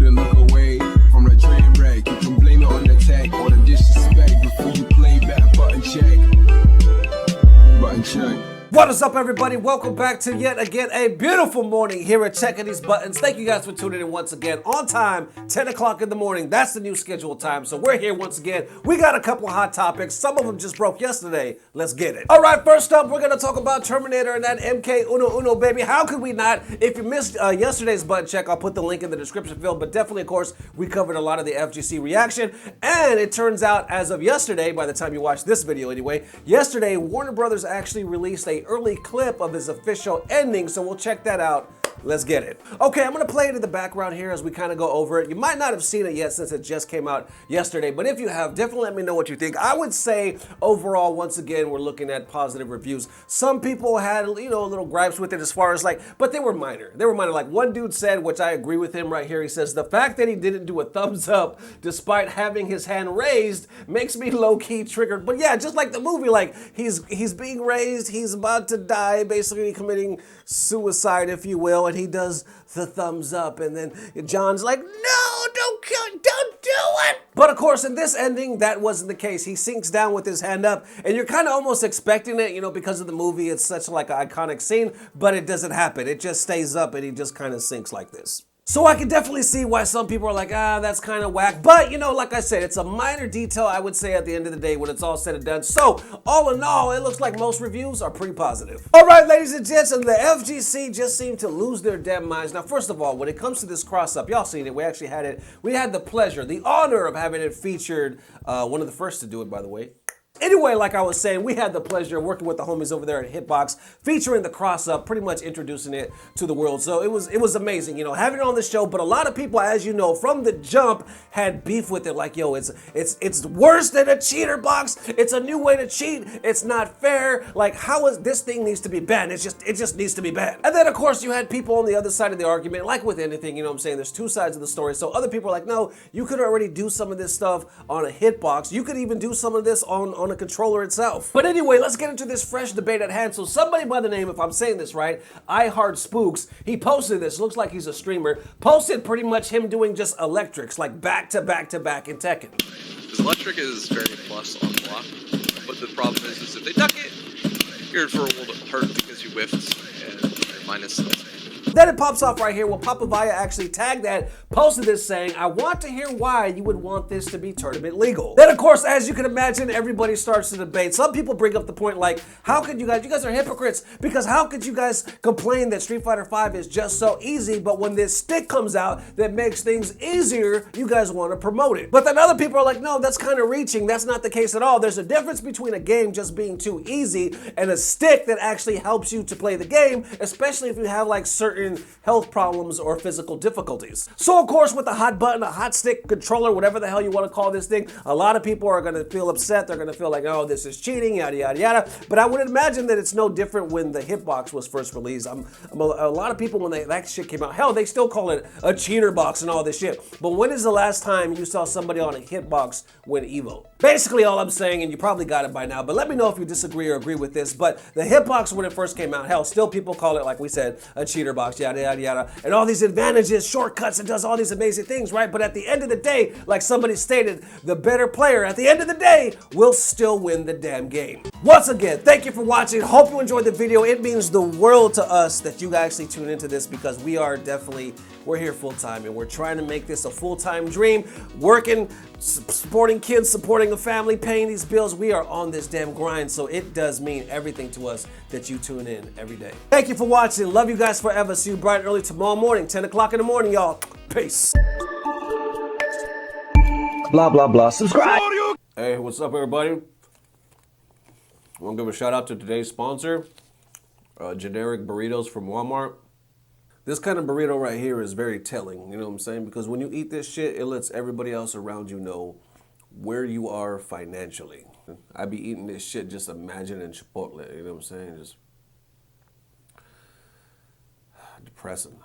to look away from the train wreck. You can blame it on the tech or the disrespect before you play back. Button check. Button check. What is up, everybody? Welcome back to yet again a beautiful morning here at Checking These Buttons. Thank you guys for tuning in once again. On time, 10 o'clock in the morning. That's the new scheduled time. So we're here once again. We got a couple of hot topics. Some of them just broke yesterday. Let's get it. All right, first up, we're going to talk about Terminator and that MK11, baby. How could we not? If you missed yesterday's button check, I'll put the link in the description field. But definitely, of course, we covered a lot of the FGC reaction. And it turns out, as of yesterday, by the time you watch this video anyway, yesterday, Warner Brothers actually released a early clip of his official ending, so we'll check that out. Let's get it. Okay, I'm gonna play it in the background here as we kind of go over it. You might not have seen it yet since it just came out yesterday, but if you have, definitely let me know what you think. I would say overall, once again, we're looking at positive reviews. Some people had, you know, little gripes with it as far as like, but they were minor. They were minor. Like one dude said, which I agree with him right here. He says, the fact that he didn't do a thumbs up despite having his hand raised makes me low-key triggered. But yeah, just like the movie, like he's being raised, he's about to die, basically committing suicide, if you will, and he does the thumbs up, and then John's like, no, don't do it. But of course, in this ending, that wasn't the case. He sinks down with his hand up, and you're kind of almost expecting it, you know, because of the movie. It's such like an iconic scene, but it doesn't happen. It just stays up, and he just kind of sinks like this. So I can definitely see why some people are like, that's kind of whack. But, you know, like I said, it's a minor detail, I would say, at the end of the day when it's all said and done. So, all in all, it looks like most reviews are pretty positive. All right, ladies and gents, and the FGC just seem to lose their damn minds. Now, first of all, when it comes to this cross-up, y'all seen it. We actually had it. We had the pleasure, the honor of having it featured. One of the first to do it, by the way. Anyway, like I was saying, we had the pleasure of working with the homies over there at Hitbox, featuring the cross-up, pretty much introducing it to the world. So it was amazing, you know, having it on the show. But a lot of people, as you know, from the jump, had beef with it. Like, yo, it's worse than a cheater box. It's a new way to cheat. It's not fair. Like, how is this thing needs to be banned? It just needs to be banned. And then, of course, you had people on the other side of the argument, like with anything, you know what I'm saying? There's two sides of the story. So other people are like, no, you could already do some of this stuff on a Hitbox. You could even do some of this on a controller itself. But anyway, let's get into this fresh debate at hand. So somebody by the name, if I'm saying this right, I Heart Spooks, he posted this, looks like he's a streamer, posted pretty much him doing just electrics, like back to back to back in Tekken. Because electric is very plus on block, but the problem is if they duck it, you're in for a little bit hurt because you whiffed and you're minus. Then it pops off right here. Well, Papavaya actually tagged that, posted this saying, I want to hear why you would want this to be tournament legal. Then, of course, as you can imagine, everybody starts to debate. Some people bring up the point like, how could you guys are hypocrites, because how could you guys complain that Street Fighter V is just so easy, but when this stick comes out that makes things easier, you guys want to promote it. But then other people are like, no, that's kind of reaching. That's not the case at all. There's a difference between a game just being too easy and a stick that actually helps you to play the game, especially if you have like certain health problems or physical difficulties. So of course, with a hot button, a hot stick controller, whatever the hell you want to call this thing, a lot of people are going to feel upset. They're going to feel like, oh, this is cheating, yada, yada, yada. But I would imagine that it's no different when the Hitbox was first released. A lot of people, when that shit came out, hell, they still call it a cheater box and all this shit. But when is the last time you saw somebody on a Hitbox win Evo? Basically all I'm saying, and you probably got it by now, but let me know if you disagree or agree with this, but the Hitbox when it first came out, hell, still people call it, like we said, a cheater box, yada, yada, yada, and all these advantages, shortcuts, and does all these amazing things, right? But at the end of the day, like somebody stated, the better player at the end of the day will still win the damn game. Once again, thank you for watching. Hope you enjoyed the video. It means the world to us that you actually tune into this, because we're here full time and we're trying to make this a full-time dream, working, supporting kids, supporting a family, paying these bills. We are on this damn grind, so it does mean everything to us that you tune in every day. Thank you for watching. Love you guys forever. See you bright and early tomorrow morning, 10 o'clock in the morning, y'all. Peace. Blah, blah, blah. Subscribe. Hey, what's up, everybody? I want to give a shout out to today's sponsor, generic burritos from Walmart. This kind of burrito right here is very telling, you know what I'm saying? Because when you eat this shit, it lets everybody else around you know where you are financially. I be eating this shit just imagining Chipotle, you know what I'm saying? Just depressing.